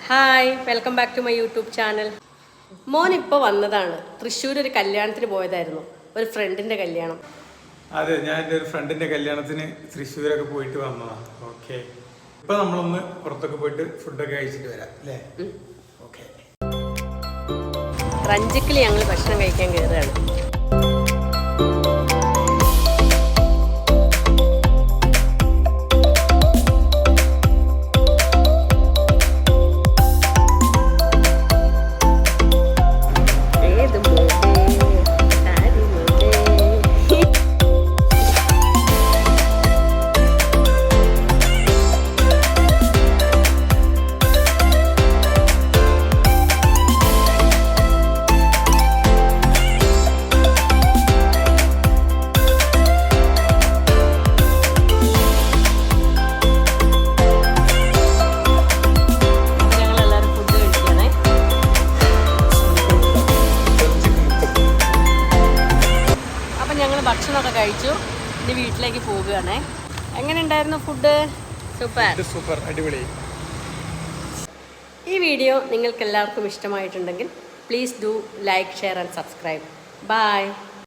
Hi, welcome back to my YouTube channel. മോൻ ഇപ്പോൾ വന്നതാണ്. തൃശ്ശൂർ ഒരു കല്യാണത്തിന് പോയതായിരുന്നു, ഒരു ഫ്രണ്ടിൻ്റെ കല്യാണം. അതെ, ഞാൻ എൻ്റെ ഒരു ഫ്രണ്ടിൻ്റെ കല്യാണത്തിന് തൃശ്ശൂരൊക്കെ പോയിട്ട് വന്നതാണ്. ഓക്കെ, ഇപ്പം നമ്മളൊന്ന് പുറത്തൊക്കെ പോയിട്ട് ഫുഡൊക്കെ കഴിച്ചിട്ട് വരാം അല്ലേ? ഓക്കെ. റഞ്ചിക്കിൽ ഞങ്ങൾ ഭക്ഷണം കഴിക്കാൻ കയറുകയാണ്. ഭക്ഷണമൊക്കെ കഴിച്ചു, ഇനി വീട്ടിലേക്ക് പോവുകയാണേ. എങ്ങനെ ഉണ്ടായിരുന്നു ഫുഡ്? സൂപ്പർ, അടിപൊളി. ഈ വീഡിയോ നിങ്ങൾക്ക് എല്ലാവർക്കും ഇഷ്ടമായിട്ടുണ്ടെങ്കിൽ please do like, share and subscribe. By.